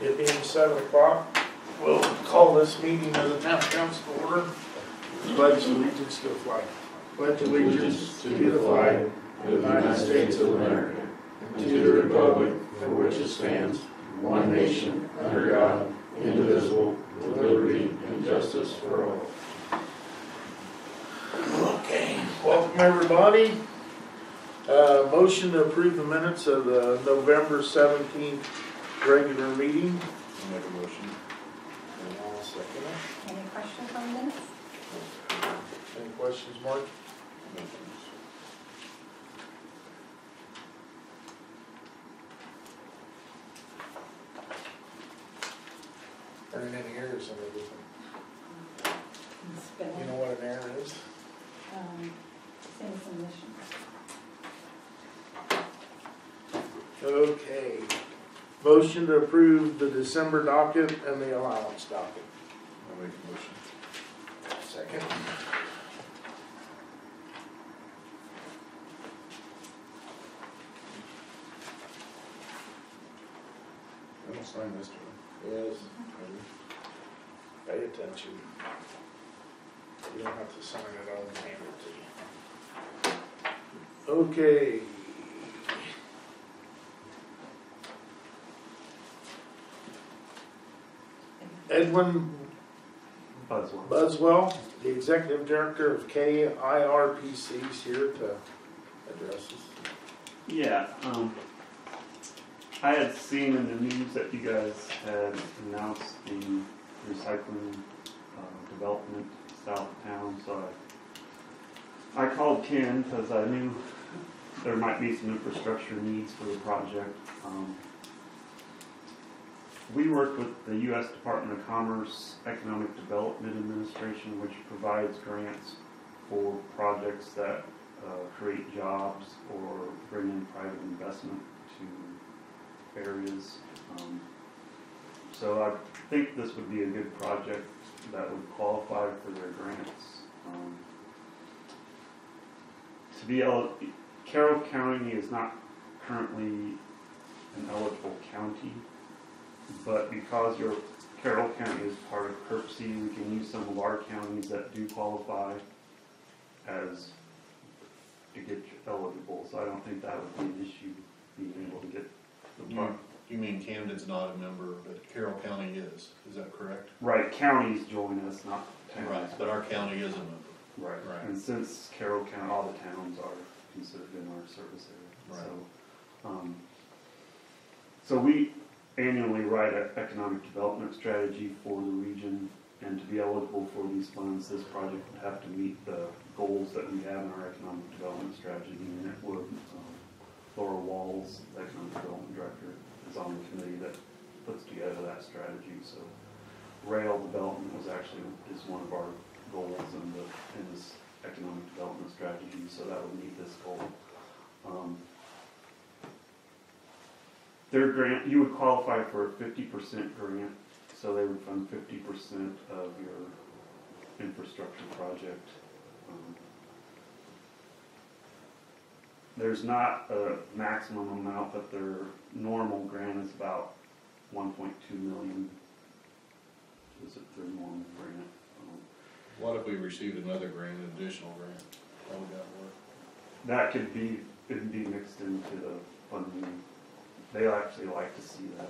It being 7 o'clock, we'll call this meeting of the town council to order. Pledge allegiance to the flag. Pledge allegiance to the flag of the United States of America and to the republic for which it stands, one nation, under God, indivisible, with liberty and justice for all. Okay, welcome everybody. Motion to approve the minutes of the November 17th regular meeting. I'll make a motion. And I'll second it. Any questions on the minutes? Any questions, Mark? Are there any errors in everything? You know what an error is? Same submission. Okay. Motion to approve the December docket and the allowance docket. I'll make a motion. Second. I don't sign this one. Yes. Pay attention. You don't have to sign it, I'll hand it to you. Okay. Edwin Buswell, the Executive Director of KIRPC, is here to address us. Yeah, I had seen in the news that you guys had announced the recycling development south of town, so I called Ken because I knew there might be some infrastructure needs for the project. We work with the U.S. Department of Commerce Economic Development Administration, which provides grants for projects that create jobs or bring in private investment to areas. So I think this would be a good project that would qualify for their grants. Carroll County is not currently an eligible county, but because Carroll County is part of KIRPC, we can use some of our counties that do qualify as to get you eligible. So I don't think that would be an issue being able to get the park. You mean Camden's not a member, but Carroll County is that correct? Right, counties join us, not towns. Right, but our county is a member. Right. Right. And since Carroll County, all the towns are considered in our service area. Right. So we annually write an economic development strategy for the region, and to be eligible for these funds, this project would have to meet the goals that we have in our economic development strategy, and it would. Laura Walls, the economic development director, is on the committee that puts together that strategy. So rail development is one of our goals in this economic development strategy, so that would meet this goal. Their grant, you would qualify for a 50% grant, so they would fund 50% of your infrastructure project. There's not a maximum amount, but their normal grant is about 1.2 million. Is it their normal grant? What if we received another grant, an additional grant? How would that work? That could be mixed into the funding. They actually like to see that.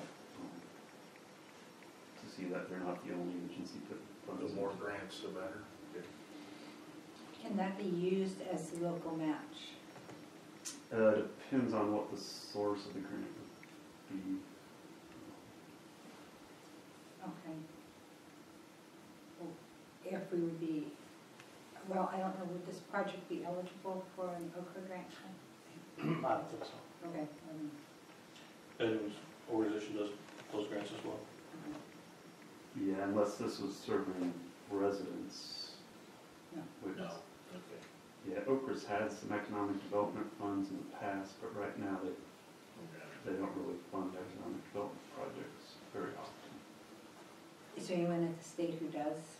They're not the only agency that funds. The more grants, the better. Can that be used as the local match? Depends on what the source of the grant would be. Okay. Well, if we would be, well, I don't know, would this project be eligible for an Okra grant? I don't think so. Okay. And organization does those grants as well. Yeah, unless this was serving residents. No. Which, No. Okay. yeah, Okra's had some economic development funds in the past, but right now they don't really fund economic development projects very often. Is there anyone at the state who does?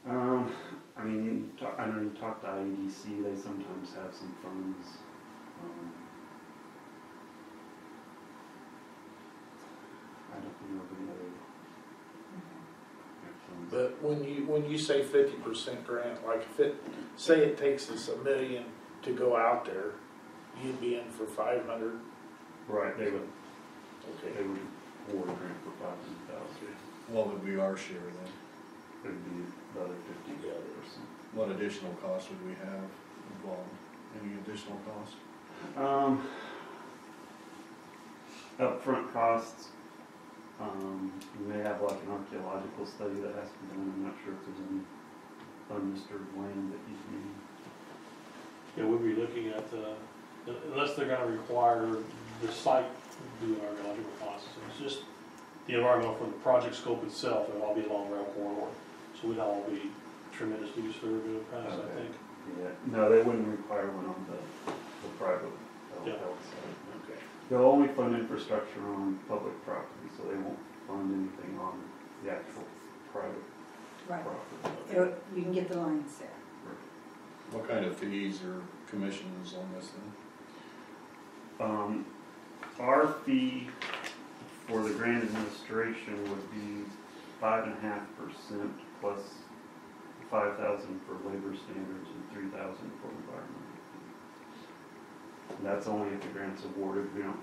I mean, I know you talk to IEDC, they sometimes have some funds. nothing of any other. funds. But when you say 50% grant, like if it, say it takes us $1 million to go out there, you'd be in for 500. Right, they would Okay. award a grant for 500,000. What would be our share then? It'd be the other 50%. What additional costs would we have involved? Any additional costs? Upfront costs, you may have like an archaeological study that has to be done. I'm not sure if there's any undisturbed land that you need. Yeah, we'll be looking at, unless they're gonna require the site to do an archaeological process. It's just the environmental for the project scope itself, it'll all be along rail corridor. So we'd all be tremendously disturbed in the past, I Okay. think. Yeah, no, they wouldn't require one on the private Yeah. health side. Okay. They'll only fund infrastructure on public property, so they won't fund anything on the actual private Right. property. You can get the lines there. What kind of fees or commissions on this then? Our fee for the grant administration would be 5.5% plus 5,000 for labor standards and 3,000 for environmental. And that's only if the grant's awarded. We don't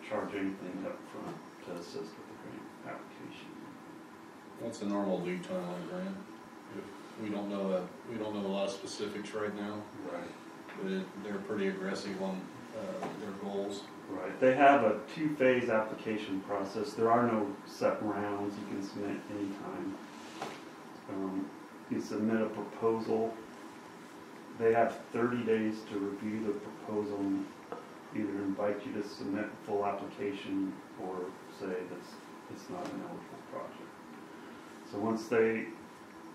charge anything up front to assist with the grant application. What's the normal lead time on a grant? We don't know a lot of specifics right now, Right. but they're pretty aggressive on their goals. Right. They have a 2-phase application process. There are no set rounds. You can submit anytime. You submit a proposal. They have 30 days to review the proposal and either invite you to submit a full application or say that it's not an eligible project. So once they,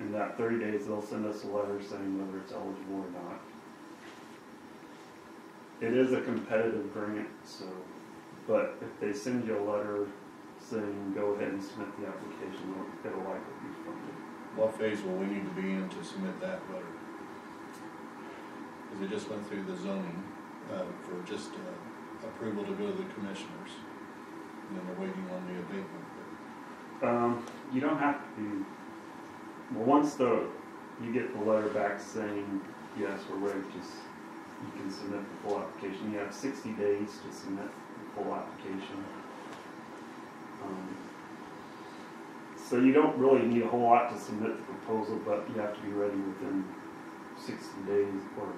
in that 30 days, they'll send us a letter saying whether it's eligible or not. It is a competitive grant, so, but if they send you a letter saying go ahead and submit the application, it'll likely be funded. What phase will we need to be in to submit that letter? Because it just went through the zoning for just approval to go to the commissioners, and then they're waiting on the abatement. You don't have to be, well, once you get the letter back saying, yes, we're ready to, you can submit the full application. You have 60 days to submit the full application. So you don't really need a whole lot to submit the proposal, but you have to be ready within 60 days or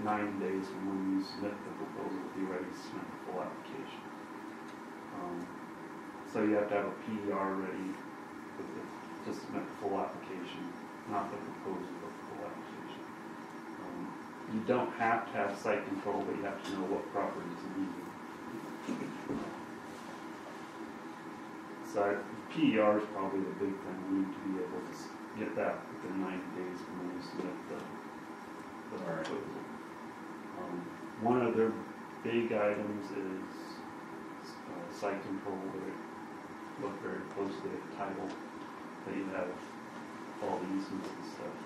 90 days from when you submit the proposal to be ready to submit the full application. So you have to have a PER ready to submit the full application, not the proposal, but the full application. You don't have to have site control, but you have to know what properties are needed. So PER is probably the big thing. We need to be able to get that within 90 days from when you submit the proposal. One of their big items is site control. They look very closely at the title that you have all the easements and stuff.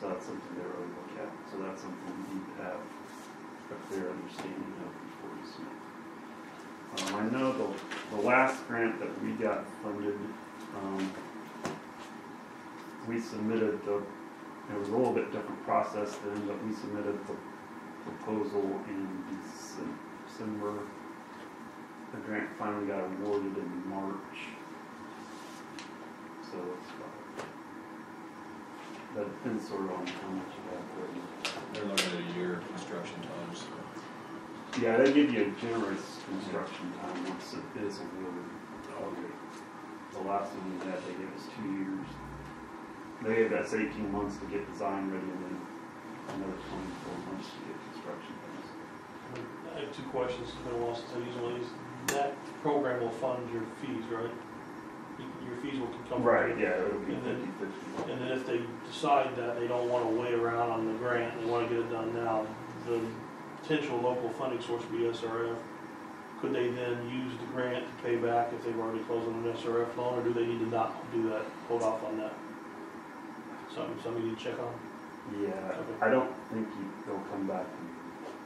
So that's something they really look at. So that's something you need to have a clear understanding of before you submit. I know the last grant that we got funded, we submitted it was a little bit different process then, but we submitted the proposal in December. The grant finally got awarded in March. So that depends sort of on how much you have ready. They're looking at a year of construction time, so. Yeah, they give you a generous construction time once it is awarded. The last one we had, they gave us 2 years. They gave us 18 months to get design ready and then another 24 months to get construction finished. I have 2 questions. It's been a while since I used one of these. That program will fund your fees, right? Your fees will come. Right, yeah, it'll be And then- 50-50. And then if they decide that they don't want to wait around on the grant, they want to get it done now, the potential local funding source would be SRF. Could they then use the grant to pay back if they've already closed on an SRF loan, or do they need to not do that, hold off on that? Something you need to check on? Yeah, Okay. I don't think they'll come back and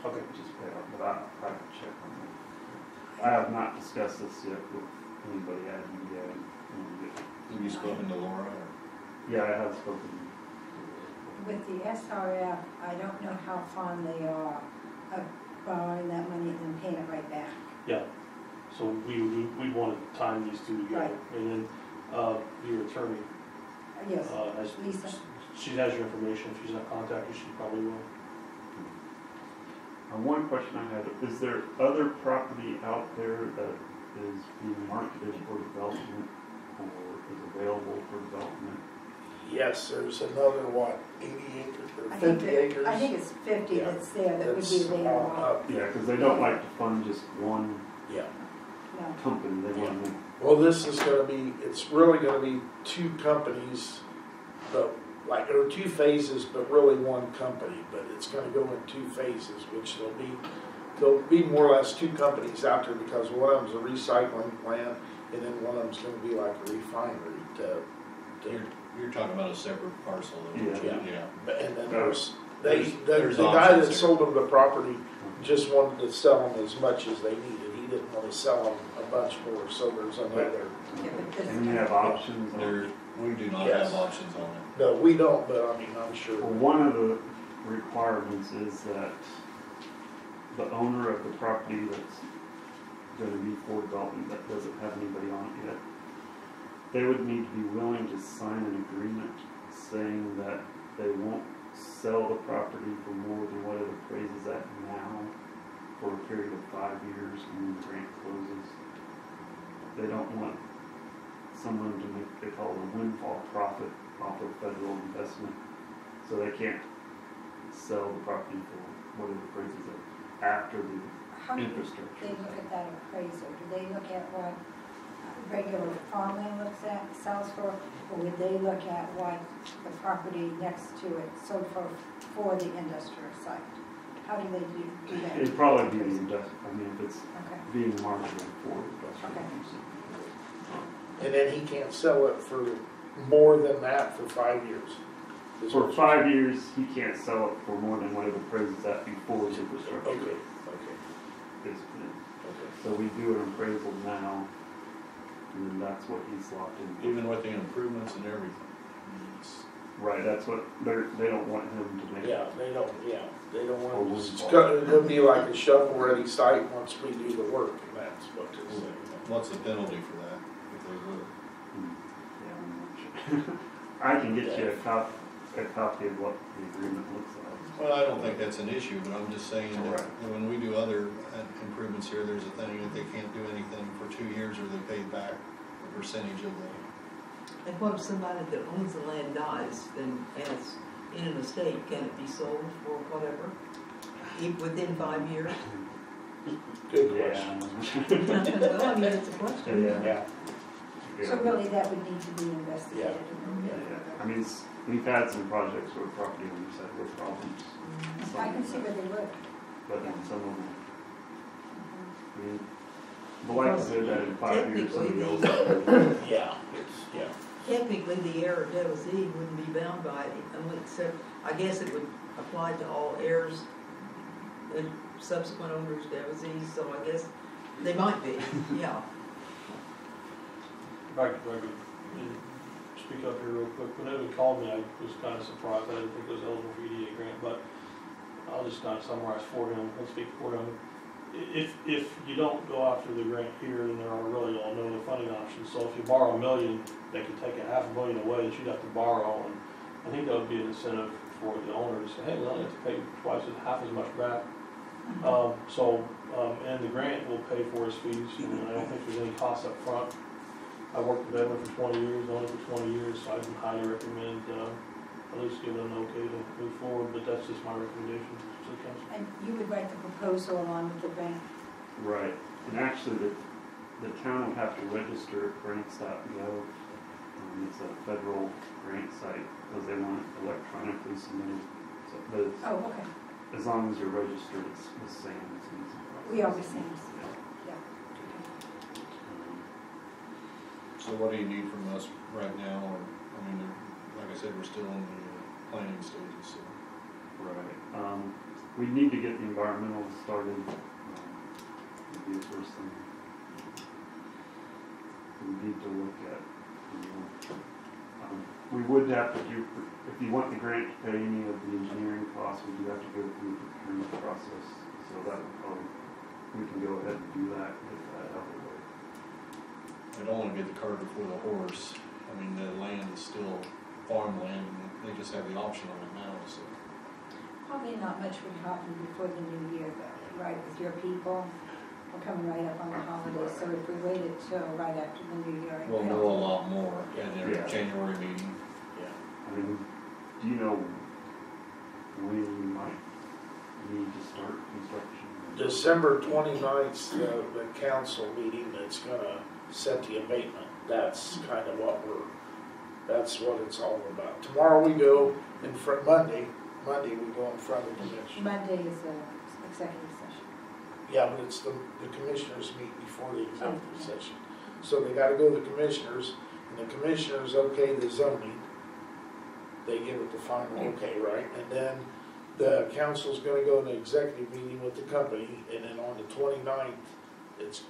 Okay. just pay off, but I can check on that. I have not discussed this yet with anybody at EDA. Have you spoken to Laura or? Yeah, I have spoken. With the SRF, I don't know how fond they are of borrowing that money and then paying it right back. Yeah, so we want to time these two together. Right. And then, your attorney, Yes, has, Lisa. she has your information. If she's not contacted, she probably will. One question I had, is there other property out there that is being marketed for development or is available for development? Yes, there's another, what, 80 acres or I think 50 that- acres? I think it's 50 Yeah. that's there that would be That's available. up. Yeah, because they don't like to fund just one Yeah. No. company, they want to. Well, this is gonna be, it's really gonna be two companies, but or two phases, but really one company, but it's gonna go in two phases, which there'll be more or less two companies out there, because one of them's a recycling plant, and then one of them's gonna be like a refinery You're talking about a separate parcel. Though. Yeah. And then There's- there's the guy that options there. sold them the property just wanted to sell them as much as they needed. He didn't want to sell them a bunch more, so there's another. Yeah, but this- And you have options There, on. we do not Yes. have options on it. No, we don't, but I mean, I'm sure. Well, one of the requirements is that the owner of the property that's going to be for development that doesn't have anybody on it yet, they would need to be willing to sign an agreement saying that they won't sell the property for more than what it appraises at now for a period of 5 years when the grant closes. They don't want someone to make, they call it a windfall profit off of federal investment. So they can't sell the property for what it appraises at after the How do infrastructure. they look at that appraisal? Do they look at what regular farmland looks at, sells for, or would they look at what the property next to it sold for the industrial site? How do they do that? It'd probably be the industrial, I mean, if it's Okay, being marketed for industrial Okay. use. And then he can't sell it for more than that for 5 years. Is For what 5 years, he can't sell it for more than what it appraises at before the you're- infrastructure Okay, is put in. okay. So we do an appraisal now, and then that's what he's locked in. Even with the improvements and everything. It's- Right, that's what, they don't want him to make. Yeah, they don't Or want, windfall. it'll be like a shovel-ready site once we do the work, and that's what they're saying. What's the penalty for that, if they would? Yeah, I'm not sure. I can get you a copy of what the agreement looks like. Well, I don't think that's an issue, but I'm just saying that Right. when we do other improvements here, there's a thing that they can't do anything for 2 years or they pay back a percentage of the. And what if somebody that owns the land dies, then as in an estate, can it be sold for whatever? Within 5 years? Good question. Well, I mean, it's a question. Yeah. so really that would need to be investigated. I mean, we've had some projects where property owners had real problems. I can see where they would. But then some of them, I mean, the likelihood that in 5 years somebody else. Yeah, Technically, the heir of Delazie wouldn't be bound by it, except, I guess it would apply to all heirs and subsequent owners of Delazie, so I guess they might be, yeah. If I could speak up here real quick, when Evan called me, I was kind of surprised, I didn't think it was eligible for EDA grant, but I'll just kind of summarize for him, and speak for him. If you don't go after the grant here, then there are really no other funding options, so if you borrow $1 million, they could take $500,000 away that you'd have to borrow, and I think that would be an incentive for the owner to say, hey, we only have to pay half as much back. And the grant will pay for his fees, and I don't think there's any cost up front. I worked with Evan for 20 years, only for 20 years, so I can highly recommend at least give it an okay to move forward, but that's just my recommendation to the council. And you would write the proposal along with the grant. Right, and actually the town would have to register at grants.gov. It's a federal grant site because they want it electronically submitted. So, but it's, Oh, okay. as long as you're registered, it's the same. It's an easy process. We always say, Yeah. yeah. So what do you need from us right now? Or, I mean, like I said, we're still in the planning stages, so. Right. We need to get the environmental started. Would be the first thing. need to look at, you know. We would have to do, if you want the grant to pay any of the engineering costs, we do have to go through the procurement process. So that would probably, we can go ahead and do that, get that out of the way. I don't wanna get the cart before the horse. I mean, the land is still farmland, and they just have the option on it now, so. Probably not much would happen before the new year though, right, with your people. We're coming right up on the holidays, so if we waited till right after the new year. We'll know a lot more in their Yeah. January meeting. I mean, do you know when you might need to start construction? December 29th, the council meeting that's gonna set the abatement. That's kind of what that's what it's all about. Tomorrow we go in front, Monday we go in front of the commission. Monday is the executive session. Yeah, but it's the commissioners meet before the executive session. So they gotta go to the commissioners, and the commissioners okay the zoning. They give it the final okay, right? And then the council's gonna go in the executive meeting with the company, and then on the 29th,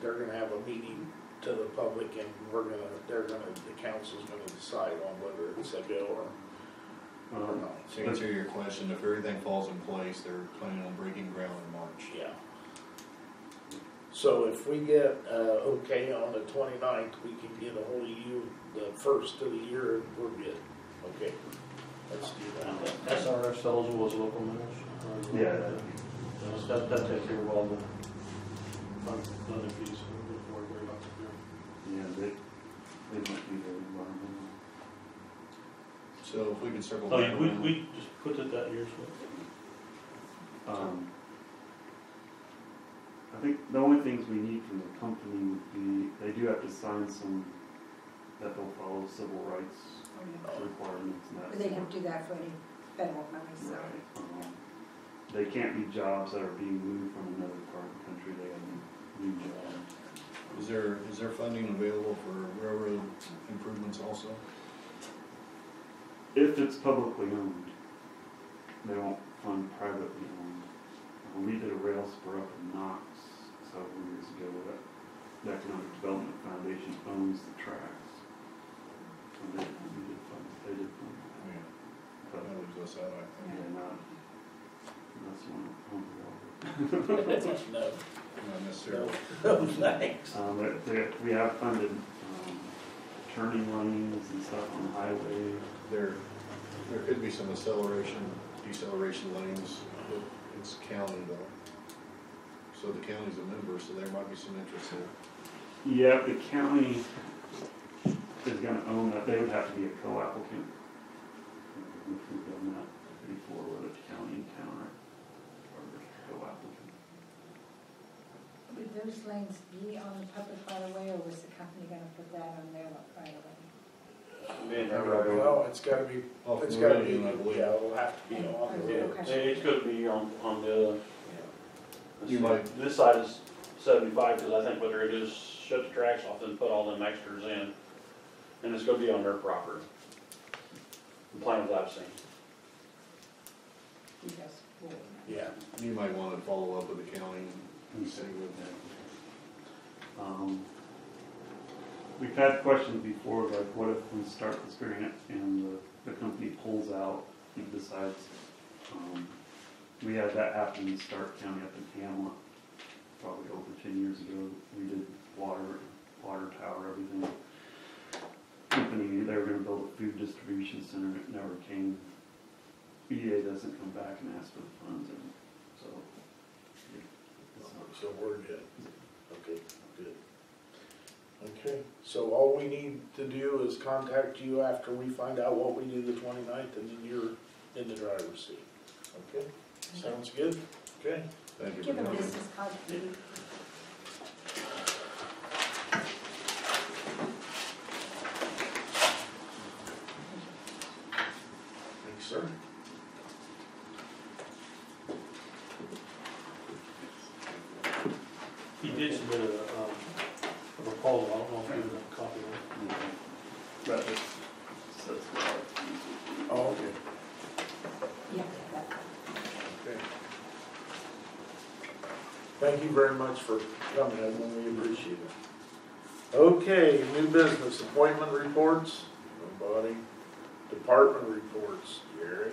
they're gonna have a meeting to the public, and the council's gonna decide on whether it's a go or not. To answer your question, if everything falls in place, they're planning on breaking ground in March. Yeah. So if we get, okay on the 29th, we can get a hold of you the first of the year, and we're good. Okay, let's do that. SRF eligible as local millage? Yeah. That takes care of all the other fees, so we don't worry about it. Yeah, they might be very environmental. So if we could circle Oh, back. we just put it that year, so. I think the only things we need from the company would be, they do have to sign some, that they'll follow civil rights requirements and that. But they have to do that for any federal money, so. Right. They can't be jobs that are being moved from another part of the country, they have new jobs. Is there funding available for railroad improvements also? If it's publicly owned, they won't fund privately owned. We did a rail spur up in Knox several years ago. The Economic Development Foundation owns the tracks. And they did fund Yeah. but That leaves us out, I think. yeah, not unless you want to own railroad. No, Not necessarily. no, thanks. We have funded turning lanes and stuff on the highway. There could be some deceleration lanes. It's county though. So the county's a member, so there might be some interest there. Yeah, the county is gonna own that, they would have to be a co-applicant. If we've done that before, whether it's county and town or co-applicant. Would those lanes be on the public right of way, or was the company gonna put that on their right of way? No, it's gotta be, Off it's the gotta road, be, I believe. yeah, it'll have to be on the road. Okay. It could be on the, You might- this side is 75, because I think what they're gonna do is shut the tracks off and put all them extras in. And it's gonna be on their property. The plans I've seen. You guys will. Yeah. You might want to follow up with the county and see what We've had questions before, like what if we start this grant and the company pulls out and decides, we had that happen in Stark County up in Hamlet, probably over 10 years ago. We did water tower, everything. Company, they were gonna build a food distribution center, it never came. EA doesn't come back and ask for the funds, and so. So we're good. Okay, good. Okay, so all we need to do is contact you after we find out what we do the 29th, and then you're in the driver's seat. Okay, sounds good? Okay. Thank you. Give for them that. business card, please. Thanks, sir. He did submit a proposal, I don't know if you have a copy of it. That just says what. Oh, okay. Yeah, that. Okay. Thank you very much for coming, Edwin, we appreciate it. Okay, new business, appointment reports, nobody. Department reports, Gary.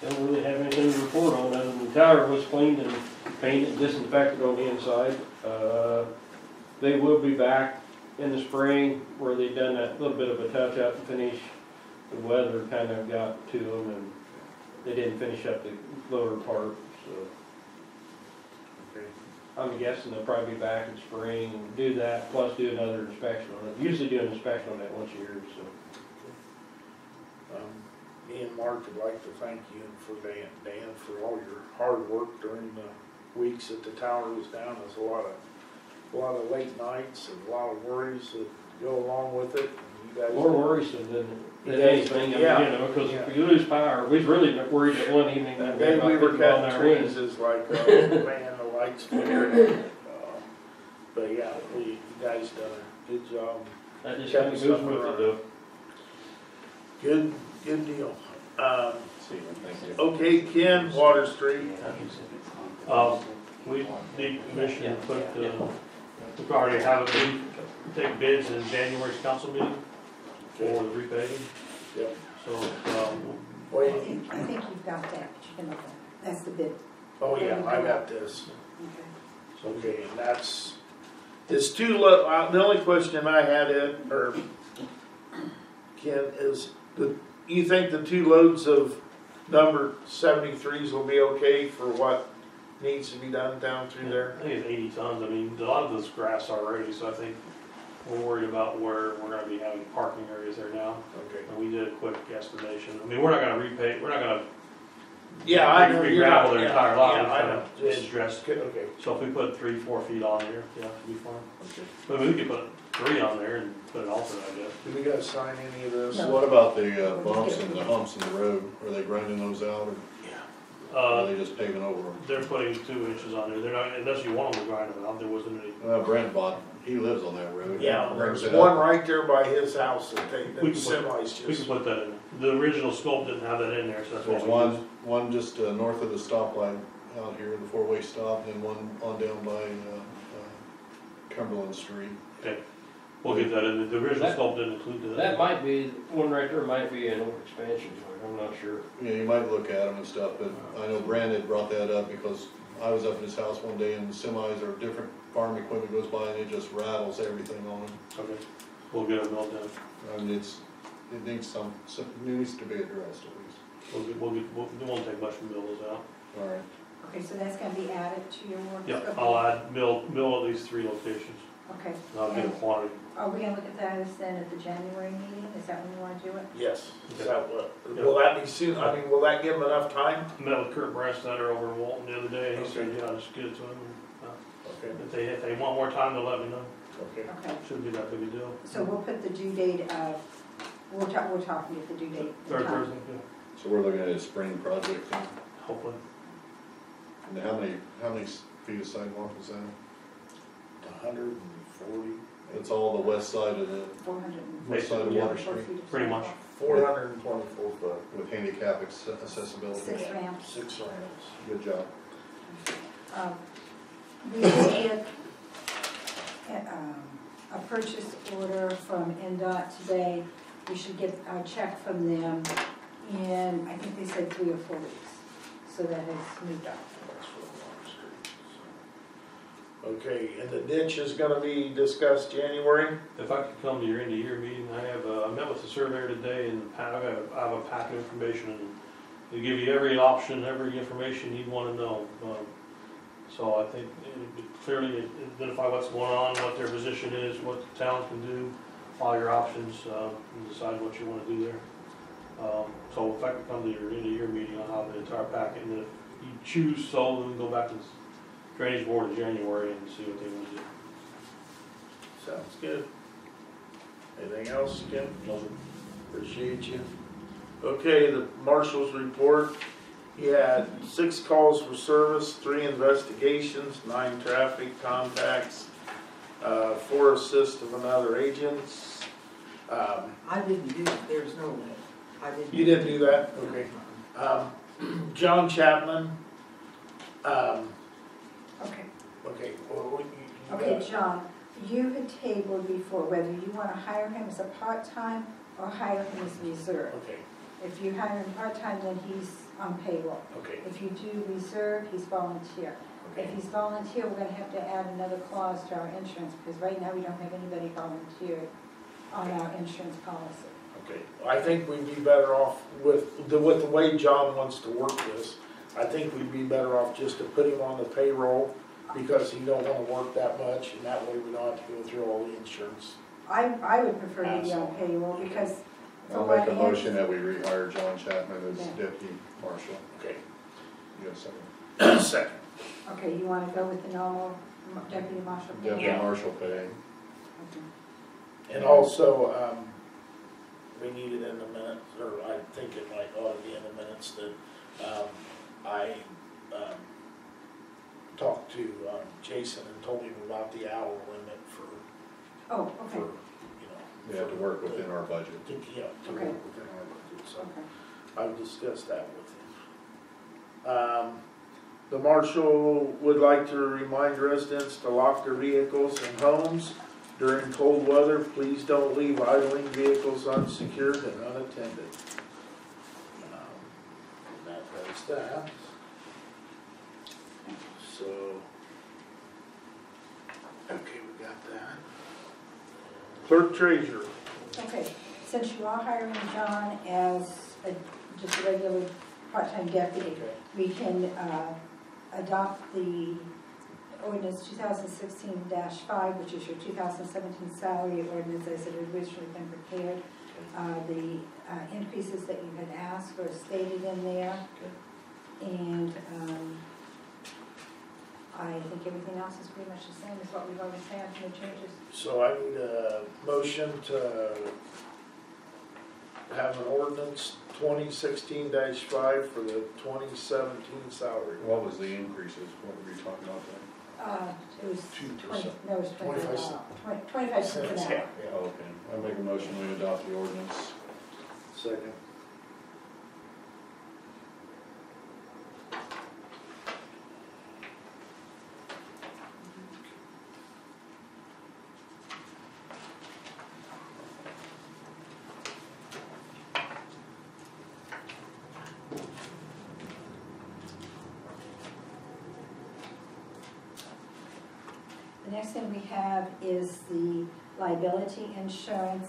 Don't really have anything to report on, other than the tower was cleaned and painted, disinfected on the inside. They will be back in the spring where they done that little bit of a touch up and finish. The weather kind of got to them and they didn't finish up the lower part, so. Okay. I'm guessing they'll probably be back in spring and do that, plus do another inspection on it. Usually do an inspection on that once a year, so. Me and Mark would like to thank you and for Dan for all your hard work during the weeks that the tower was down. There's a lot of late nights and a lot of worries that go along with it. You guys More worrisome than You anything, guys- I mean, you know, because if you lose power, we was really worried that one evening That that day we were on cutting our trees winds. is like, oh man, the lights flared. But yeah, you guys done a good job. That just kind of goes with it though. Good deal. Thank you. Okay, Ken, Water Street. We need permission to put, we already have it, we take bids in January's council meeting for the repaving. Yep. So, I Wait, think you've got that, but you can look at it. That's the bid. oh yeah, I got this. Okay. Okay, and that's, it's too low, the only question I had Ken, is you think the two loads of number 73s will be okay for what needs to be done down through there? I think it's 80 tons. I mean, a lot of this grass already, so I think we're worried about where we're gonna be having parking areas there now. Okay. And we did a quick estimation. I mean, we're not gonna repave, we're not gonna Yeah, I know. you're not- re-gravel their entire lot. Yeah, We're I gonna know. Just, address. okay. So if we put 3-4 feet on there, yeah, it'd be fine. Okay. But we could put 3 on there and put an alternate, I guess. Do we gotta sign any of this? No. So what about the bumps and the humps in the road? Are they grinding those out or are they just paving over them? They're putting 2 inches on there. They're not, unless you want them to grind them out, there wasn't any. Brent he lives on that road. Yeah, Brings there's it one up. right there by his house that they, the We can put- semis We just. could put that in. The original scope didn't have that in there, so that's why There's we used. one just north of the stoplight out here, the four-way stop, and one on down by Cumberland Street. We'll get that in. The original That- scope didn't include that. That might be, one right there might be an expansion joint, I'm not sure. Yeah, you might look at them and stuff, but I know Brandon brought that up because I was up at his house one day and the semis or different farm equipment goes by and it just rattles everything on them. Okay. We'll get it all done. I mean, it needs it needs to be addressed at least. It won't take much to mill those out. All right. Okay, so that's gonna be added to your work? Yeah, Okay. I'll add, mill at least 3 locations. Okay. And I'll get a quantity. Are we gonna look at that as then at the January meeting? Is that when you wanna do it? Yes. Is Okay. that what, Yeah. will that be soon? I mean, will that give them enough time? Met with Kurt Branstetter over in Walton the other day, and he said, Okay. yeah, just get it to him. Okay, If they want more time, they'll let me know. okay. Okay, Shouldn't be that big a deal. so we'll put the due date of, we're talking at the due date. the Third time. Thursday, yeah, So we're looking at a spring project. Then. hopefully. And how many feet of sidewalk is that? 140, It's all the west side of the 400. west side of Yeah. Water Street Pretty much. 424 foot, with handicap accessibility. 6 ramps. 6 ramps. Good job. We will get a purchase order from NDOT today. We should get a check from them in, I think they said 3 or 4 weeks. So that has moved up. That's for Water Street, so. Okay, and the ditch is gonna be discussed January? If I could come to your end of year meeting, I met with the surveyor today, and I have a packet of information, and they give you every option, every information you'd want to know. So I think it would clearly identify what's going on, what their position is, what the town can do, all your options, and decide what you want to do there. So if I could come to your end of year meeting, I'll have the entire packet, and if you choose so, then go back to the drainage board in January and see what they want to do. Sounds good. Anything else, Kim? Appreciate you. Okay, the marshal's report. He had 6 calls for service, 3 investigations, 9 traffic contacts, 4 assists of another agents. I didn't do it, there's no way. I didn't. You didn't do that? Okay. John Chapman. Okay. Okay. Well, you Okay, got- John, You had tabled before whether you want to hire him as a part-time or hire him as reserve. Okay, If you hire him part-time, then he's on payroll. okay, If you do reserve, he's volunteer. If okay. he's volunteer, we're gonna have to add another clause to our insurance, because right now we don't have anybody volunteered on our insurance policy. Okay, I think we'd be better off with the way John wants to work this. I think we'd be better off just to put him on the payroll because he don't wanna work that much, and that way we don't have to go through all the insurance. I would prefer to be on payroll, because for I'll what make a he motion is, that we rehire John Chapman as Yeah. deputy marshal. Okay. You got a second? Second. okay, you wanna go with the normal deputy marshal pay? Deputy Yeah. marshal pay. Okay. And also, we need it in the minutes, or I think it might ought to be in the minutes that, I, talked to, Jason and told him about the hour limit for, Oh, for, okay, We have to work within our budget. to, yeah, to Okay. work within our budget, so okay. I've discussed that with him. The marshal would like to remind residents to lock their vehicles and homes during cold weather. Please don't leave idling vehicles unsecured and unattended. That does that. So, okay, we got that. Clerk treasurer. Okay, since you are hiring John as just a regular part-time deputy, Okay. we can adopt the ordinance 2016-5, which is your 2017 salary ordinance as it had originally been prepared. The increases that you had asked were stated in there. And I think everything else is pretty much the same as what we've always had, no changes. So I need a motion to have an ordinance 2016-5 for the 2017 salary. What was the increases? What were we talking about there? It was 2%. no, it was 25 cents. 25 cents an hour. Oh, okay. I make a motion we adopt the ordinance. Second. The next thing we have is the liability insurance.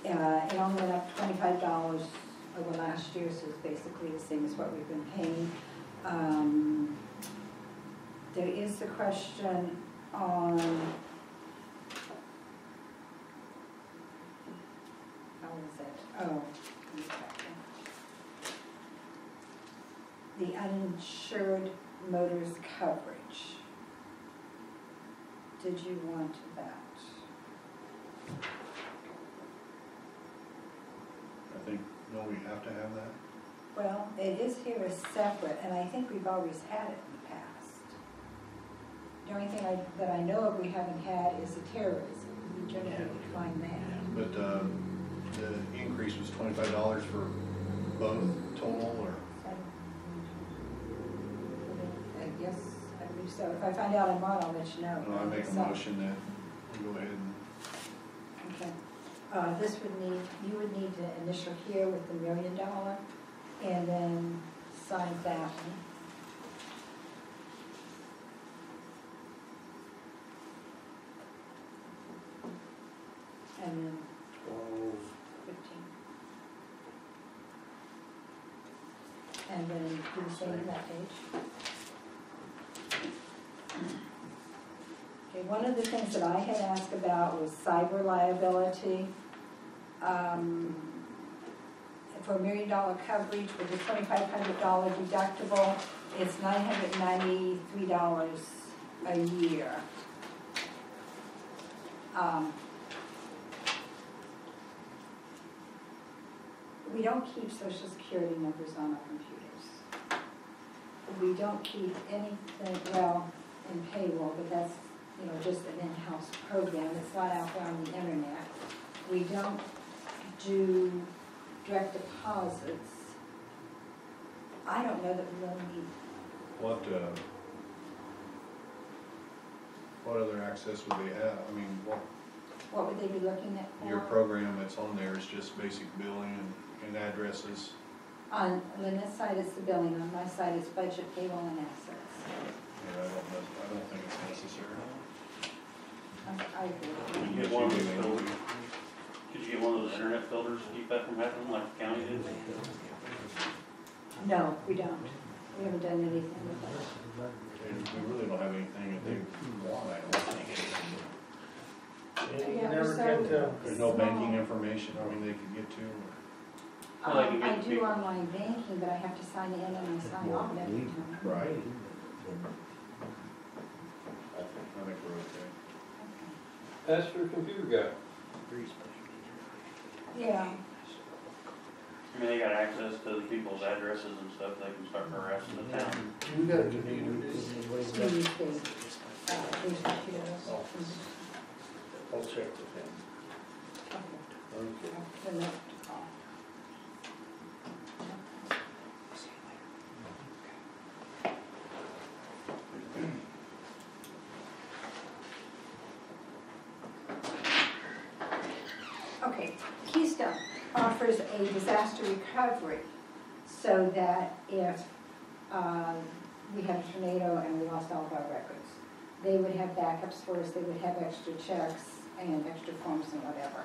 It only went up $25 over last year, so it's basically the same as what we've been paying. There is the question on, how is it? Oh, give me a second. The uninsured motorist coverage. Did you want that? I think, no, we have to have that. Well, it is here as separate, and I think we've always had it in the past. The only thing that I know of we haven't had is the terrorism. We generally decline that. But the increase was $25 for both total, or? I guess, I believe so. If I find out I'm wrong, I'll let you know. No, I make a So, motion that we go ahead and, Okay. This would need, you would need to initial here with the $1 million, and then sign that one. And then 15. And then do the same on that page. Okay, one of the things that I had asked about was cyber liability. For $1 million coverage with a $2,500 deductible, it's $993 a year. We don't keep social security numbers on our computers. We don't keep anything, well, in payroll, but that's, just an in-house program. It's not out there on the internet. We don't do direct deposits. I don't know that we really need, what, What other access would they have? I mean, What would they be looking at for? your program that's on there is just basic billing and addresses. On Lynette's side, it's the billing, on my side, it's budget, payroll, and assets. Yeah, I don't think it's necessary. I agree. Could you get one of those filters? Could you get one of those internet filters to keep that from happening like the county did? No, we don't. We haven't done anything with that. We really don't have anything that they want, I don't think. You Yeah, never so- can tell. There's no banking information, I mean, they could get to. Well, they can I get do people- online banking, but I have to sign in and I sign off every time. Right. I think we're okay. Ask your computer guy. Yeah, I mean, they got access to the people's addresses and stuff, they can start harassing the town. We got a computer, this is way we back. use the, these computers. Oh. I'll check with him. Okay. Okay. The note to call. Okay, Keystone offers a disaster recovery so that if we had a tornado and we lost all of our records, they would have backups for us, they would have extra checks and extra forms and whatever.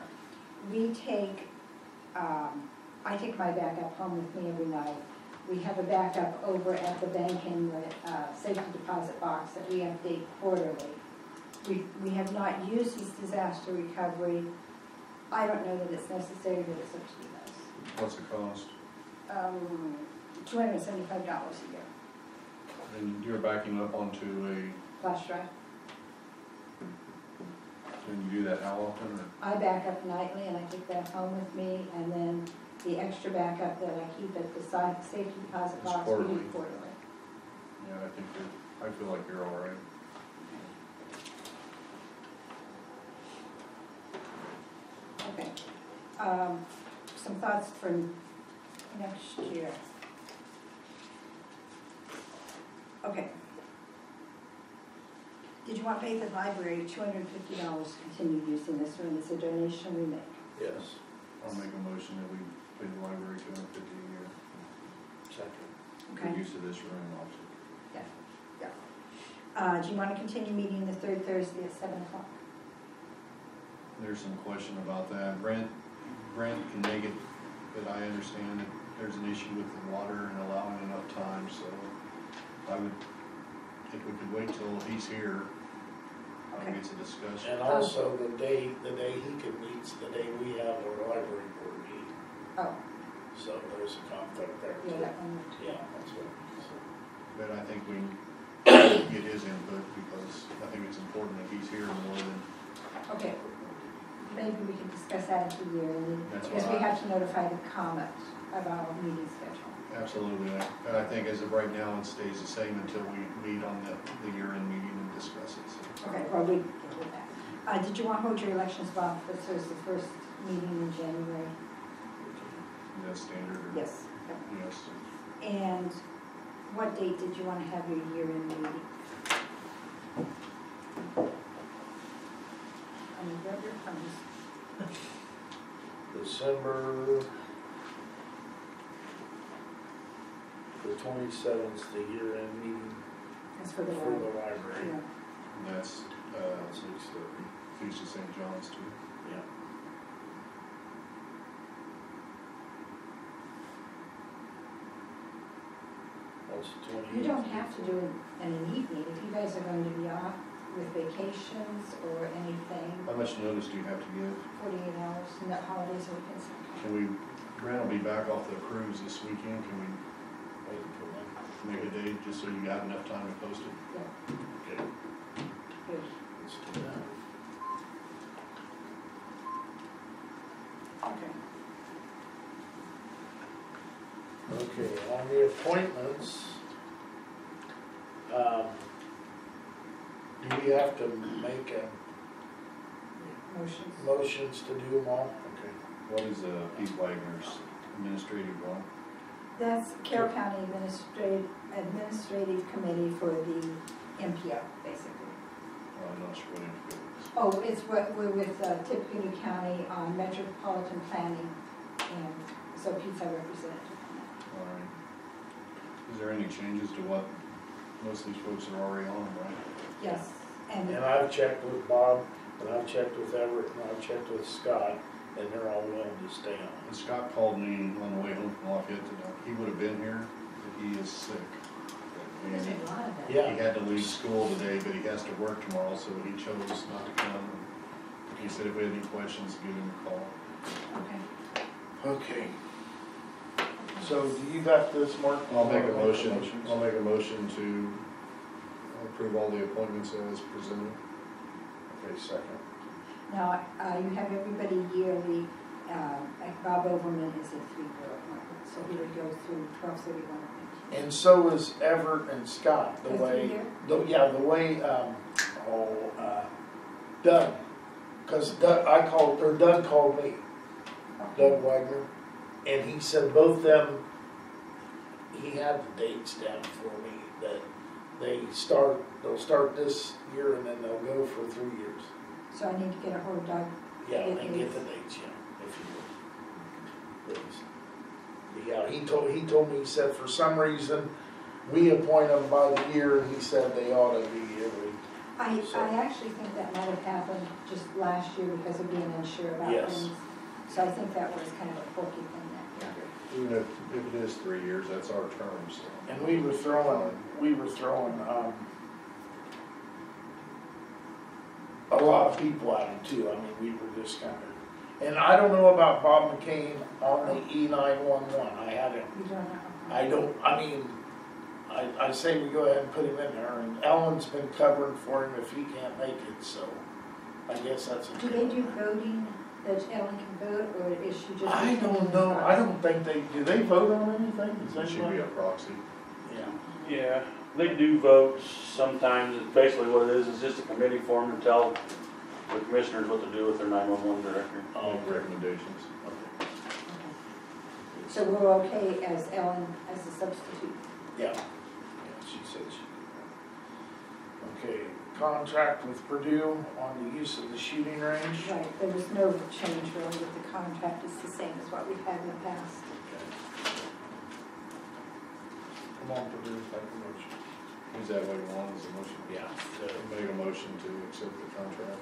We take, I take my backup home with me every night. We have a backup over at the bank in the safety deposit box that we update quarterly. We have not used this disaster recovery. I don't know that it's necessary, but it's up to you guys. What's the cost? $275 a year. And you're backing up onto a, Flash drive. can you do that how often, or? I back up nightly and I take that home with me, and then the extra backup that I keep at the safety deposit It's box, we do quarterly. quarterly. Yeah, I think I feel like you're all right. Okay. Some thoughts for next year. Okay. Did you want to pay the library $250 to continue using this room? It's a donation we make. Yes, I'll make a motion that we pay the library $250 a year second. for Okay? use of this room also. Do you want to continue meeting the third Thursday at 7 o'clock? There's some question about that. Brent can make it, but I understand that there's an issue with the water and allowing enough time, so I would think we could wait till he's here. Okay. It's a discussion. And also the day he can meet's the day we have our library board meeting, Oh, so there's a conflict there yeah, too. that one. Yeah, that's what, But I think we get his input because I think it's important that he's here more than, Okay. Maybe we can discuss that at the year, That's because what we I- have to notify the comment about our meeting schedule. absolutely. And I think as of right now, it stays the same until we meet on the year-end meeting and discuss it. So, Okay, well, we can deal with that. Did you want to hold your elections of officers the first meeting in January? is that standard? Or? Yes. Yep. Yes. And what date did you want to have your year-end meeting? And grab your phones. December the 27th, the year-end meeting That's for the for the library. library. Yeah. And that's 6:30. Feast of St. John's too. Yeah. That's the 28th. You don't have to do it in an evening. If you guys are going to be off with vacations or anything, How much notice do you have to give? 48 hours, and the holidays and weekends. Can we, Brent will be back off the cruise this weekend. Can we Wait until then. make a date just so you have enough time to post it? Okay, Good. let's do that. Okay. Okay, on the appointments, do we have to make Motions. motions to do them all? Okay. What is Pete Wagner's administrative role? That's Carroll County Administrative Committee for the MPO, basically. I'm not sure what individuals. Oh, it's what, we're with Tippecanoe County on metropolitan planning, and so Pete's our representative on that. All right. Is there any changes to what most of these folks are already on, right? Yes, and And I've checked with Bob, and I've checked with Everett, and I've checked with Scott, and they're all willing to stay on. And Scott called me on the way home from Lafayette today. He would have been here, but he is sick. And there's a lot of that. Yeah. he had to leave school today, but he has to work tomorrow, so he chose not to come. He said if we had any questions, give him a call. Okay. Okay. So do you got this, Mark? I'll make a motion to approve all the appointments as presented. Okay, second. Now, you have everybody yearly, like Bob Overman is a 3-year appointment, so he would go through 12/31. And so is Everett and Scott, the A way, 3-year? yeah, the way, Doug, because Doug called me, Doug Wagner, and he said both them, he had the dates down for me, that they'll start this year and then they'll go for 3 years. So I need to get a hold of Doug. Yeah, and get the dates, yeah, if you would, please. Yeah, he told me, he said for some reason, we appoint them by the year, and he said they ought to be every. I actually think that might have happened just last year because of being unsure about Yes. things. So I think that was kind of a quirky thing that year. Even if it is 3 years, that's our term, so. And we were throwing a lot of people at him too. I mean, we were just kind of, and I don't know about Bob McCain on the E911. I haven't, You don't know. I mean, I say we go ahead and put him in there, and Ellen's been covering for him if he can't make it, so I guess that's a. Do they do voting, that Ellen can vote, or is she just? I don't know, I don't think do they vote on anything? Is It should be a proxy. Yeah. Yeah, they do vote sometimes. Basically what it is just a committee form to tell the commissioners what to do with their 911 director. Make recommendations. Okay. So we're okay as Ellen as a substitute? Yeah, she said she could. Okay, contract with Purdue on the use of the shooting range. Right, there was no change really with the contract, it's the same as what we've had in the past. Come on, Purdue, make a motion. Is that what you want, is a motion? Yeah. Make a motion to accept the contract.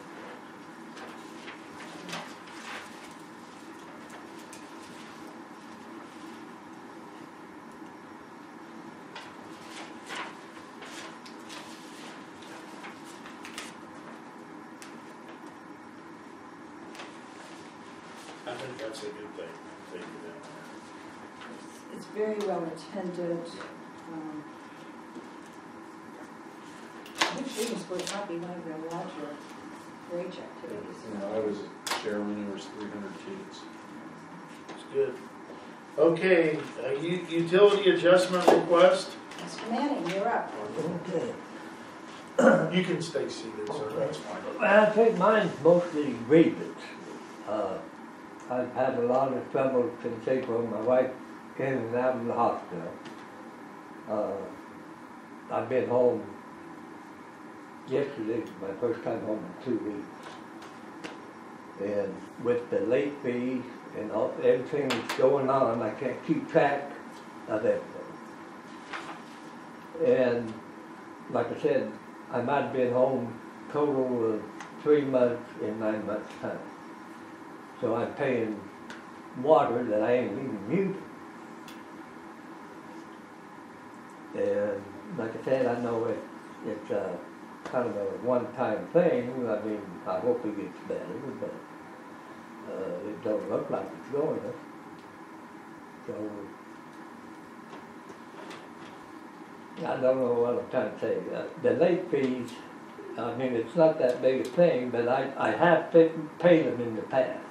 I think that's a good thing, take it down It's very well attended. I think shooting sports might be one of their larger range activities. You know, I was chairman, there was 300 kids. there. It's good. Okay, utility adjustment request. Mr. Manning, you're up. Okay. You can stay seated, sir, that's fine. Well, I think mine's mostly grievance. I've had a lot of trouble since April. My wife came in and out of the hospital. I've been home. Yesterday was my first time home in 2 weeks. And with the late fees and everything that's going on, I can't keep track of everything. And like I said, I might have been home total of 3 months in 9 months' time. So I'm paying water that I ain't even using. And like I said, I know it's kind of a one-time thing. I mean, I hope it gets better, but it don't look like it's going to. So I don't know what I'm trying to say. The late fees, I mean, it's not that big a thing, but I have paid them in the past.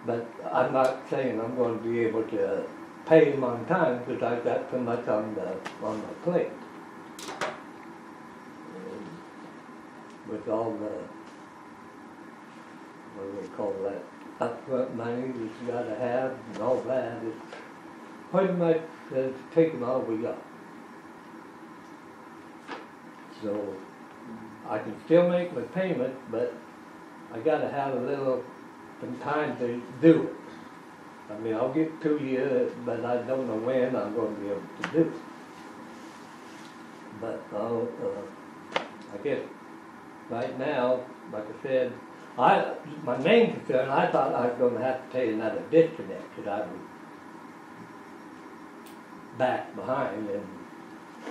But I'm not saying I'm going to be able to pay them on time because I've got so much on my plate. And with all the, what do they call that, upfront money that you got to have and all that, it's pretty much taking all we got. So I can still make my payment, but I gotta have some time to do it. I mean, I'll get to you, but I don't know when I'm gonna be able to do it. But I guess right now, like I said, my main concern, I thought I was gonna have to pay another disconnect, cause I was back behind,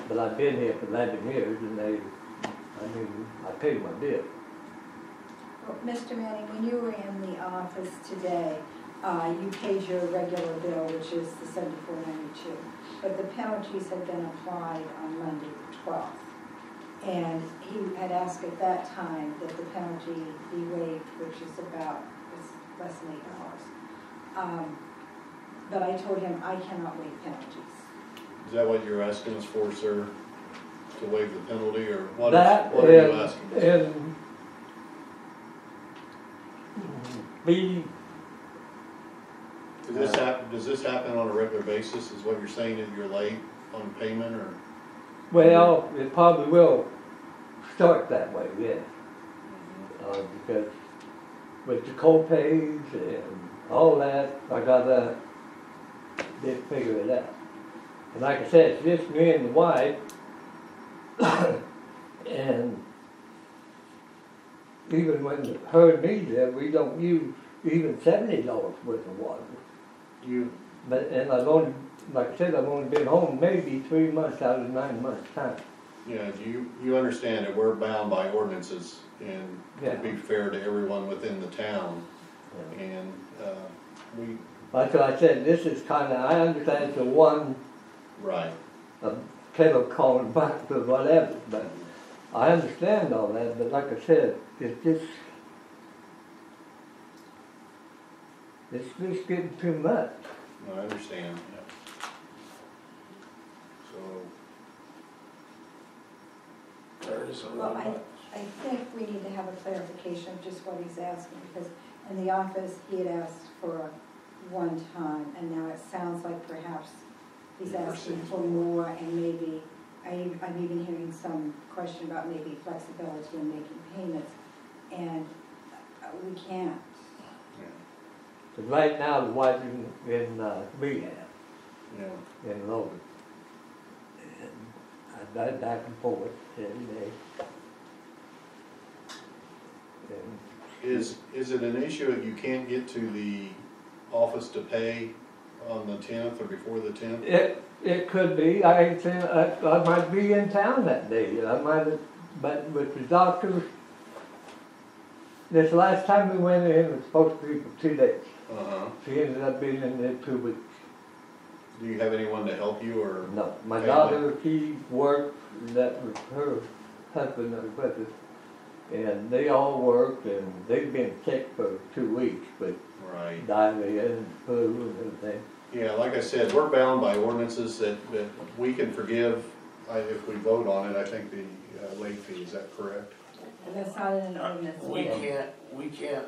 but I've been here for 11 years, and I paid my bill. Well, Mr. Manning, when you were in the office today, you paid your regular bill, which is the $74.92, but the penalties had been applied on Monday the 12th. And he had asked at that time that the penalty be waived, which is less than $8. But I told him I cannot waive penalties. Is that what you're asking us for, sir? To waive the penalty, or what That are you asking us? and be, Does this happen on a regular basis, is what you're saying, that you're late on payment, or? well, it probably will start that way, yes. Because with the co-pays and all that, I gotta figure it out. And like I said, it's just me and the wife, and even when her and me there, we don't use even $70 worth of water. And I've only, like I said, I've only been home maybe 3 months out of 9 months' time. Yeah, you understand that we're bound by ordinances, and to Yeah. be fair to everyone within the town, Yeah. and we, Like I said, this is kinda, I understand it's right. a kettle calling back to whatever, but I understand all that, but like I said, it's just getting too much. I understand, yeah. So, There is a Well, lot. I think we need to have a clarification of just what he's asking, because in the office, he had asked for one time, and now it sounds like perhaps he's asking for more, and maybe, I'm even hearing some question about maybe flexibility in making payments, and we can't. yeah, But right now, the wife in rehab, yeah. in Logan. And I drive back and forth every day. And Is it an issue if you can't get to the office to pay on the 10th or before the 10th? It could be, I ain't saying, I might be in town that day, I might have, but with the doctor, this last time we went in, it was supposed to be for 2 days. Uh-huh. She ended up being in there 2 weeks. Do you have anyone to help you, or? No, my Family. daughter, she worked, that was her husband that was with us. And they all worked, and they've been sick for 2 weeks with Right. diarrhea and flu and everything. Yeah, like I said, we're bound by ordinances that we can forgive, if we vote on it, I think the late fee, is that correct? And that's not in an ordinance. We can't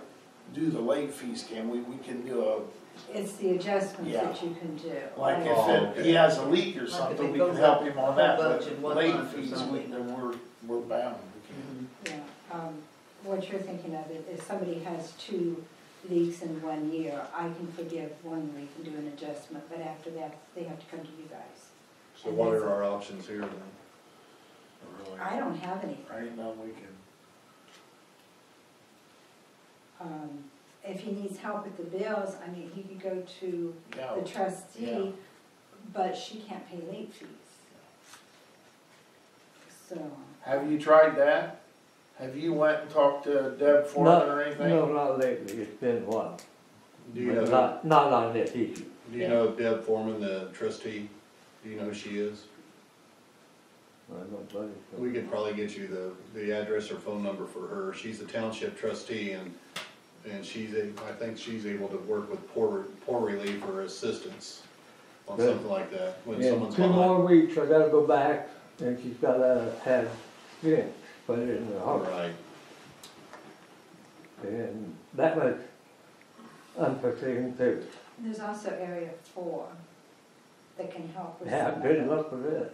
do the late fees, can we? We can do It's the adjustments Yeah. that you can do. like Oh, if he has a leak or Like if something, it we can goes help up him on a that, bunch but in one late month or fees, something. then we're bound. We can't. Yeah, what you're thinking of, if somebody has 2 leaks in 1 year, I can forgive 1 leak and do an adjustment, but after that, they have to come to you guys. So what are our options here then? Really. I don't have any. Right now, we can. If he needs help with the bills, I mean, he could go to Yeah. the trustee, but she can't pay late fees. So, Have you tried that? Have you went and talked to Deb Foreman or anything? No, not lately, it's been a while. Do you But know, not on this issue. do you know Deb Foreman, the trustee? Do you know who she is? I don't believe so. We could probably get you the address or phone number for her. She's the township trustee, and I think she's able to work with poor relief or assistance on Good. something like that, when In someone's 2 behind. more weeks, I gotta go back, and she's gotta have stents put it in the All heart. right, And that was unforeseen too. there's also area 4 that can help with Yeah, some of good it. luck with that.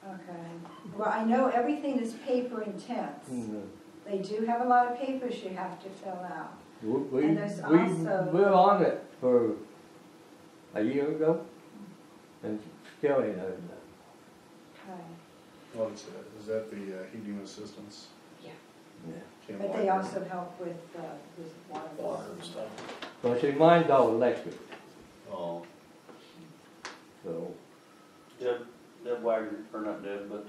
Okay. Well, I know everything is paper intense. Mm, They do have a lot of papers you have to fill out. We, And there's we also- were on it for a year ago, and still ain't heard that. Okay. What is that? Is that the heating assistance? Yeah. Yeah. Can't But walk they around. also help with water. Water and stuff. But see, mine's all electric, Oh, so, Deb Wagner, or not Deb, but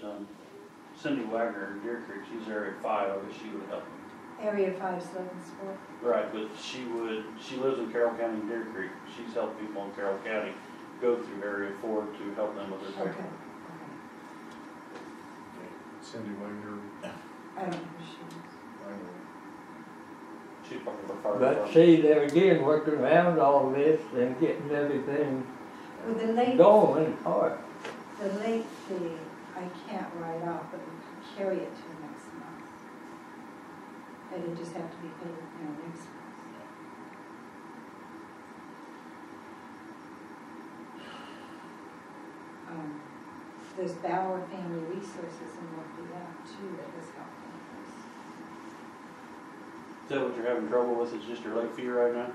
Cindy Wagner in Deer Creek, she's area 5, I guess she would help. Area 5 Sport. Right, but she lives in Carroll County, Deer Creek. She's helped people in Carroll County go through area 4 to help them with their Okay. paper. Cindy Wagner, I don't know who she is. I know. She's part of our fire but department. see, they're again working around all this and getting everything With the late, going apart. the late fee, I can't write off, but we can carry it to next month. It'll just have to be paid, next month. There's Bauer Family Resources in Lafayette too that has helped us. Is that what you're having trouble with, is just your late fee right now?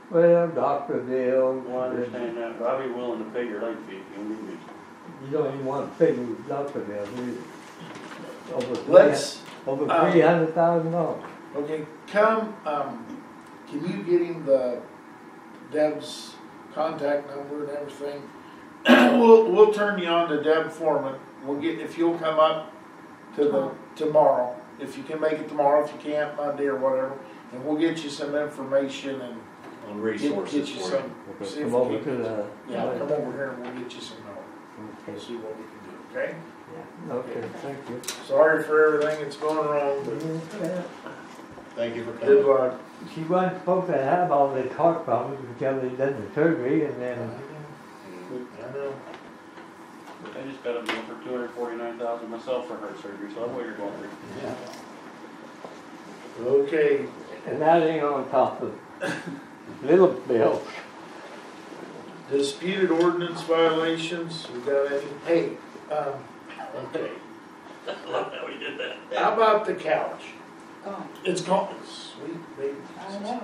Well, doctor bill. Well, I understand that, but I'd be willing to pay your late fee if you need me. You don't even want to figure with doctor bill, do you? Let's, Over $300,000. okay, can you get him Deb's contact number and everything? We'll turn you on to Deb Foreman. If you'll come up to tomorrow, if you can make it tomorrow, if you can't, Monday or whatever, and we'll get you some information and On get resources you for some, you. see if Come over we to can, the. yeah, come over here and we'll get you some help, Okay. see what we can do, okay? Yeah, okay, thank you. Sorry for everything that's going wrong, but Thank you for good coming. luck. She wasn't supposed to have all these heart problems until they done the surgery, and I then, know. I just got a bill for $249,000 myself for heart surgery, so I'm where you're going through. Okay, and that ain't on top of little bills. disputed ordinance violations, we got any? Hey, okay, I love how we did that. how about the couch? Gone. It's gone, sweet baby. I know.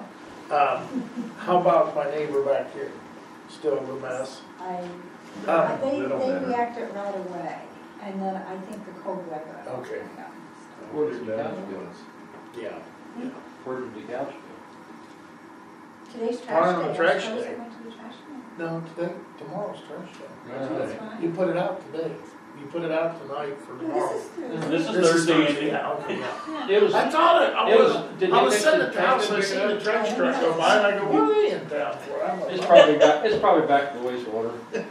How about my neighbor back here? Still a mess. They little better. reacted right away, and then I think the cold weather. Okay. Where did the couch go? Yeah. Where did the couch go? Today's Part trash of the day. trash I suppose day. it went to the trash can. No, tomorrow's trash day. That's fine. You put it out today. You put it out tonight for tomorrow. This is This is Thursday, Thursday, Andy. yeah, okay, yeah. It was, I thought it, it was, did I they was fix sitting the at the house, tank I and seen pick it the up? trash truck go by, and I go, what are they in town for? I'm like, It's probably back to the wastewater.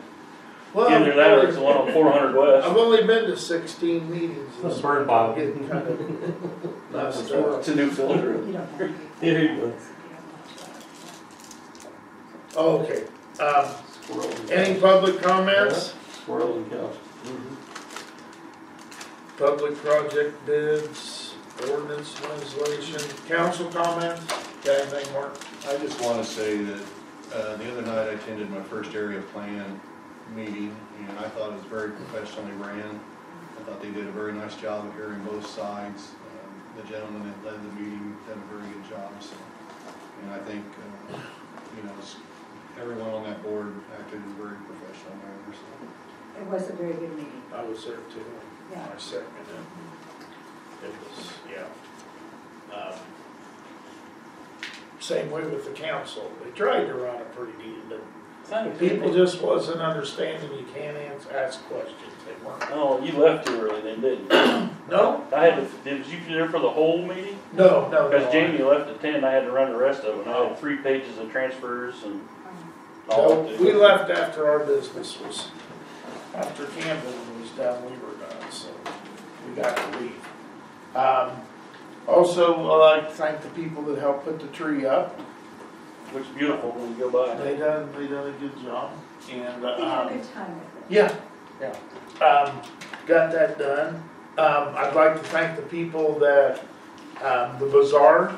well, Either that or it's the one on 400 West. I've only been to 16 meetings. this Burn week. bottle. I'm getting kind of messed up. It's a new filter. You don't have to. Here you go. Okay, Squirrels and any cows. public comments? Squirrels and cows. Public project bids, ordinance legislation, council comments? Got anything, Mark? I just want to say that the other night I attended my first area plan meeting, and I thought it was very professionally ran. I thought they did a very nice job of hearing both sides. The gentleman that led the meeting did a very good job. So, and I think, everyone on that board acted in a very professional manner. So. It was a very good meeting. I was there too. Yeah. I second it. It was, yeah. Same way with the council. They tried to run it pretty neat, but people just wasn't understanding. You can't ask questions. They weren't. Oh, you left too early then, didn't you? No? I had to, was you there for the whole meeting? No. Because Jamie left at 10, I had to run the rest of it. I had 3 pages of transfers and all. No, we left after our business was, after Camden was done, we were done, so we got to leave. Also, I'd like to thank the people that helped put the tree up. Looks beautiful when you go by. They done a good job, and, We had a good time with it. yeah. Got that done. I'd like to thank the people that, the bazaar,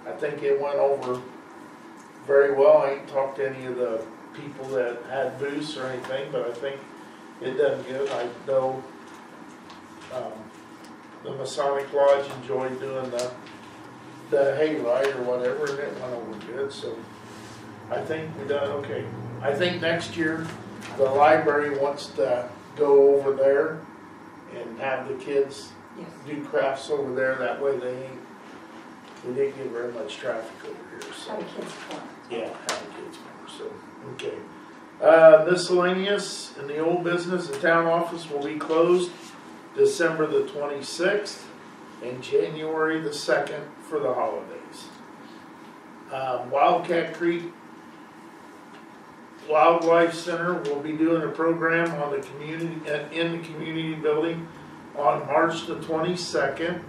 I think it went over very well. I ain't talked to any of the people that had booths or anything, but I think it doesn't good. I know, the Masonic Lodge enjoyed doing the hayride or whatever, and it went over good, so I think we done okay. I think next year, the library wants to go over there and have the kids Yes. do crafts over there, that way we didn't get very much traffic over here, so. Have a kids' corner. Yeah, have the kids corner, so, okay. Miscellaneous, in the old business, the town office will be closed December the 26th and January the 2nd for the holidays. Wildcat Creek Wildlife Center will be doing a program on the community, in the community building on March the 22nd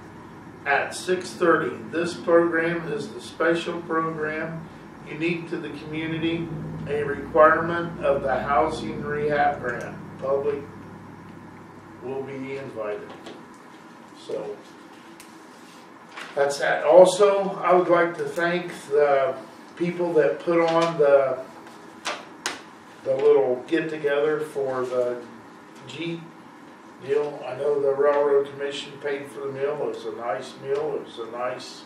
at 6:30. This program is the special program unique to the community, a requirement of the housing rehab grant. Public will be invited. So that's that. Also, I would like to thank the people that put on the little get together for the Jeep deal. I know the Railroad Commission paid for the meal. It was a nice meal. It was a nice,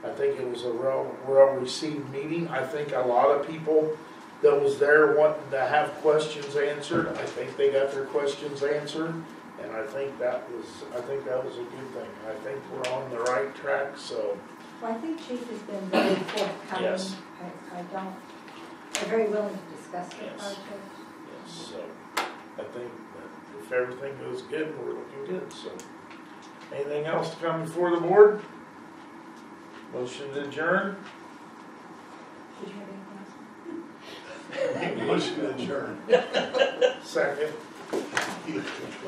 I think it was a well received meeting. I think a lot of people that was there wanting to have questions answered. I think they got their questions answered, and I think that was a good thing. I think we're on the right track. So, Well, I think Chief has been very forthcoming. Yes. They're very willing to discuss the Yes. project. yes, so I think that if everything goes good, we're looking good. So, anything else to come before the board? Motion to adjourn. Did you have anything else? Motion to adjourn. Second.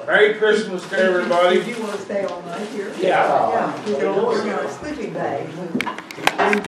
Merry Christmas to everybody. Did you want to stay all night here? Yeah. Yeah, you can always go sleeping bag.